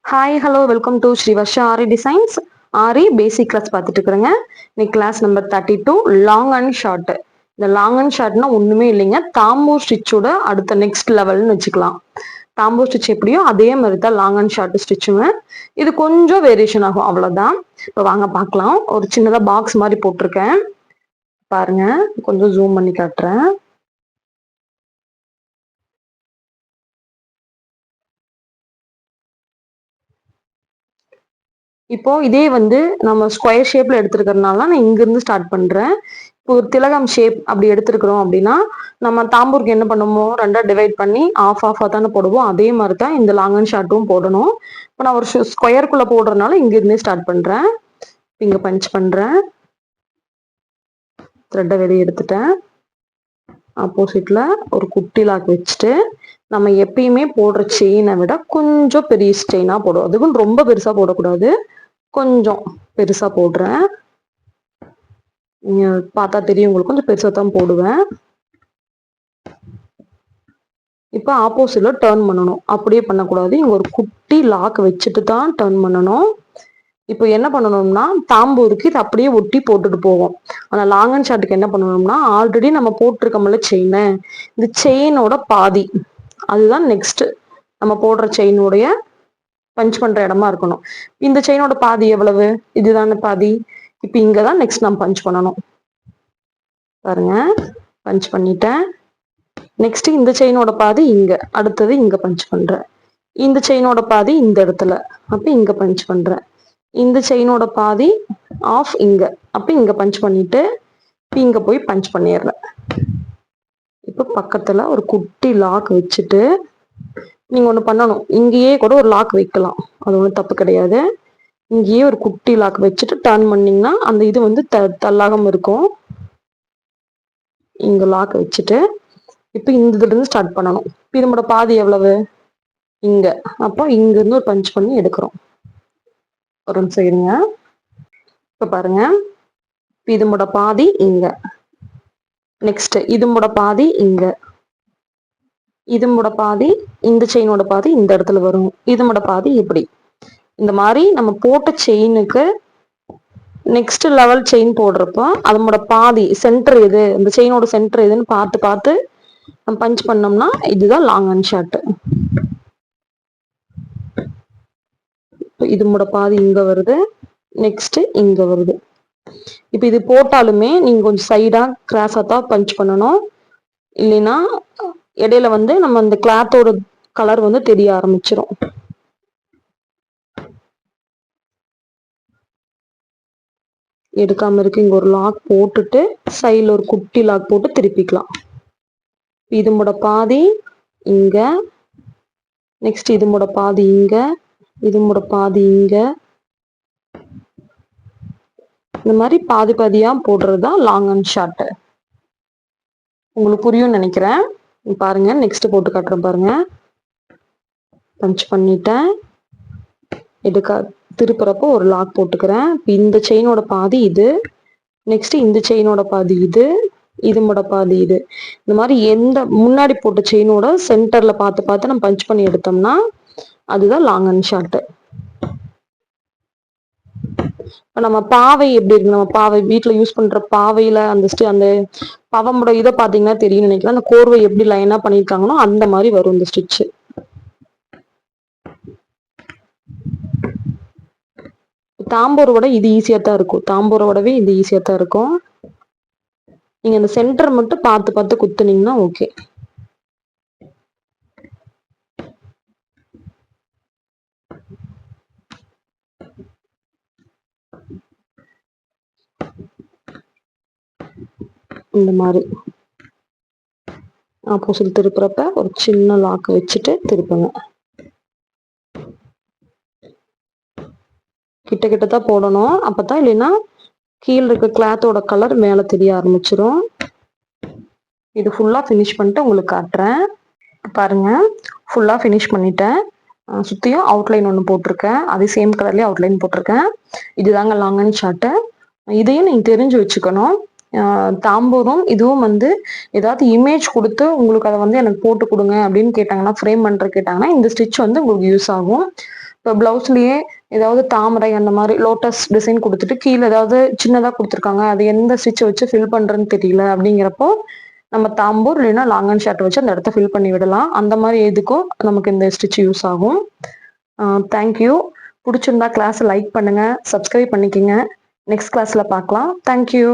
Hi hello welcome to Shri Varsha Aari designs. Aari basic class பார்த்துட்டு இருக்கிறேங்க. இன்னைக்கு class number 32 long and short. இந்த லாங் அண்ட் ஷார்ட்னா ஒண்ணுமே இல்லைங்க, தாம்பூர் ஸ்டிச்சோட அடுத்த நெக்ஸ்ட் லெவல்னு வச்சுக்கலாம். தாம்பூர் ஸ்டிச் எப்படியோ அதே மாதிரி தான் லாங் அண்ட் ஷார்ட் ஸ்டிச்சுங்க. இது கொஞ்சம் வேரியேஷன் ஆகும், அவ்வளவுதான். இப்போ வாங்க பார்க்கலாம். ஒரு சின்னதா பாக்ஸ் மாதிரி போட்டிருக்கேன் பாருங்க, கொஞ்சம் ஜூம் பண்ணி காட்டுறேன். இப்போ இதே வந்து நம்ம ஸ்கொயர் ஷேப்ல எடுத்துருக்கறதுனால நான் இங்க இருந்து ஸ்டார்ட் பண்றேன். இப்போ ஒரு திலகம் ஷேப் அப்படி எடுத்துருக்கிறோம் அப்படின்னா நம்ம தாம்பூருக்கு என்ன பண்ணுமோ ரெண்டா டிவைட் பண்ணி ஆஃப் தானே போடுவோம். அதே மாதிரி தான் இந்த லாங் அண்ட் ஷார்ட்டும் போடணும். இப்போ நான் ஒரு ஸ்கொயருக்குள்ள போடுறதுனால இங்க இருந்தே ஸ்டார்ட் பண்றேன். இங்க பஞ்ச் பண்றேன், த்ரெட்டை வெளியே எடுத்துட்டேன். ஆப்போசிட்ல ஒரு குட்டி லாக் வச்சுட்டு நம்ம எப்பயுமே போடுற செயினை விட கொஞ்சம் பெரிய செயினா போடுவோம். அதுக்கும் ரொம்ப பெருசா போடக்கூடாது, கொஞ்சம் பெருசா போடுறேன். நீங்க பார்த்தா தெரியும் உங்களுக்கு, கொஞ்சம் பெருசா தான் போடுவேன். இப்ப ஆப்போசிட்ல டர்ன் பண்ணணும், அப்படியே பண்ணக்கூடாது. இங்க ஒரு குட்டி லாக் வச்சுட்டு தான் டர்ன் பண்ணணும். இப்போ என்ன பண்ணணும்னா தாம்பூருக்கு இது அப்படியே ஒட்டி போட்டுட்டு போவோம். ஆனா லாங் அண்ட் ஷார்ட்டுக்கு என்ன பண்ணணும்னா ஆல்ரெடி நம்ம போட்டிருக்கோம்ல செயின், இந்த செயினோட பாதி அதுதான் நெக்ஸ்ட் நம்ம போடுற செயினுடைய பஞ்ச் பண்ற இடமா இருக்கணும். இந்த செயினோட பாதி எவ்வளவு, இதுதானே பாதி. இப்ப இங்கதான் நெக்ஸ்ட் நம்ம பஞ்ச் பண்ணணும். பாருங்க, பஞ்ச் பண்ணிட்டேன். நெக்ஸ்ட் இந்த செயினோட பாதி இங்க, அடுத்தது இங்க பஞ்ச் பண்றேன். இந்த செயினோட பாதி இந்த இடத்துல, அப்ப இங்க பஞ்ச் பண்றேன். இந்த செயினோட பாதி ஆஃப் இங்க, அப்ப இங்க பஞ்ச் பண்ணிட்டு இங்க போய் பஞ்ச் பண்ணிடுறேன். இப்ப பக்கத்துல ஒரு குட்டி லாக் வச்சுட்டு நீங்க ஒண்ணு பண்ணணும், இங்கேயே கூட ஒரு லாக் வைக்கலாம், அது ஒன்றும் தப்பு கிடையாது. இங்கேயே ஒரு குட்டி லாக் வச்சுட்டு டர்ன் பண்ணீங்கன்னா அந்த இது வந்து தள்ளாகம் இருக்கும். இங்க லாக் வச்சுட்டு இப்ப இந்த இதுல இருந்து ஸ்டார்ட் பண்ணணும். இதோட பாதி எவ்வளவு இங்க, அப்போ இங்க இருந்து ஒரு பஞ்ச் பண்ணி எடுக்கிறோம். ஒரு நிமிஷம் இருங்க. இப்ப பாருங்க, இதோட பாதி இங்க, நெக்ஸ்ட் இதோட பாதி இங்க, இதோட பாதி இந்த செயினோட பாதி இந்த இடத்துல வரும், இதோட பாதி இப்படி. இந்த மாதிரி நம்ம போட்ட செயினுக்கு நெக்ஸ்ட் லெவல் செயின் போடுறப்போ அதோட பாதி சென்டர் எது, இந்த செயினோட சென்டர் எதுன்னு பார்த்து பார்த்து நம்ம பஞ்ச் பண்ணோம்னா இதுதான் லாங் அண்ட் ஷார்ட். இதோட பாதி இங்க வருது, நெக்ஸ்ட் இங்க வருது. இப்ப இது போட்டாலுமே நீங்க கொஞ்சம் சைடா கிராஸா தான் பஞ்ச் பண்ணணும், இல்லைன்னா இடையில வந்து நம்ம அந்த கிளாத்தோட கலர் வந்து தெரிய ஆரம்பிச்சிடும். எடுக்காம இருக்கு, இங்க ஒரு லாக் போட்டுட்டு சைட்ல ஒரு குட்டி லாக் போட்டு திருப்பிக்கலாம். இதோட பாதி இங்க, நெக்ஸ்ட் இதோட பாதி இங்க, இதோட பாதி இங்க. இந்த மாதிரி பாதி பாதியா போடுறதுதான் லாங் அண்ட் ஷார்ட். உங்களுக்கு புரியும் நினைக்கிறேன். பாருங்க, நெக்ஸ்ட் போட்டு காட்டுறேன் பாருங்க. பஞ்ச் பண்ணிட்டேன், எடுக்க திருப்புறப்போ ஒரு லாக் போட்டுக்கிறேன். இந்த செயினோட பாதி இது, நெக்ஸ்ட் இந்த செயினோட பாதி இது, இதோட பாதி இது. இந்த மாதிரி எந்த முன்னாடி போட்ட செயினோட சென்டர்ல பார்த்து பார்த்து நம்ம பஞ்ச் பண்ணி எடுத்தோம்னா அதுதான் லாங் அண்ட் ஷார்ட். இப்போ நம்ம பாவை எப்படி இருக்கு, நம்ம பாவை வீட்டுல யூஸ் பண்ற பாவையில அந்த பவமோட இதை பாத்தீங்கன்னா தெரியும் நினைக்கிறேன். அந்த கோர்வை எப்படி லைனா பண்ணிருக்காங்களோ அந்த மாதிரி வரும் இந்த ஸ்டிச். தாம்பூரை விட இது ஈஸியா தான் இருக்கும், தாம்பூரை விடவே இது ஈஸியா தான் இருக்கும். நீங்க அந்த சென்டர் மட்டும் பார்த்து பார்த்து குத்துனீங்கன்னா ஓகே. இந்த மாதிரி ஆப்போசிட் திருப்புறப்ப ஒரு சின்ன லாக் வச்சுட்டு திருப்புங்க. கிட்ட கிட்ட தான் போடணும், அப்பதான் இல்லைன்னா கீழே இருக்க கிளாத்தோட கலர் மேல தெரிய ஆரம்பிச்சிடும். இது ஃபுல்லா ஃபினிஷ் பண்ணிட்டு உங்களுக்கு காட்டுறேன். பாருங்க, ஃபுல்லா ஃபினிஷ் பண்ணிட்டேன். சுத்தியும் அவுட்லைன் ஒன்று போட்டிருக்கேன், அதே சேம் கலர்லயே அவுட்லைன் போட்டிருக்கேன். இதுதாங்க லாங் அண்ட் ஷார்ட். இதையும் நீங்க தெரிஞ்சு வச்சுக்கணும். தாம்பூரும் இதுவும் வந்து ஏதாவது இமேஜ் கொடுத்து உங்களுக்கு அதை வந்து எனக்கு போட்டு கொடுங்க அப்படின்னு கேட்டாங்கன்னா, ஃப்ரேம் பண்ற கேட்டாங்கன்னா இந்த ஸ்டிச் வந்து உங்களுக்கு யூஸ் ஆகும். இப்போ பிளவுஸ்லயே ஏதாவது தாமரை அந்த மாதிரி லோட்டஸ் டிசைன் கொடுத்துட்டு கீழே ஏதாவது சின்னதா கொடுத்துருக்காங்க, அது எந்த ஸ்டிச் வச்சு ஃபில் பண்றேன்னு தெரியல அப்படிங்கிறப்போ நம்ம தாம்பூர் இல்லைன்னா லாங் அண்ட் ஷார்ட் வச்சு அந்த இடத்த ஃபில் பண்ணி விடலாம். அந்த மாதிரி எதுக்கும் நமக்கு இந்த ஸ்டிச் யூஸ் ஆகும். தேங்க்யூ. பிடிச்சிருந்தா கிளாஸ் லைக் பண்ணுங்க, சப்ஸ்கிரைப் பண்ணிக்கோங்க. நெக்ஸ்ட் கிளாஸ்ல பார்க்கலாம். தேங்க்யூ.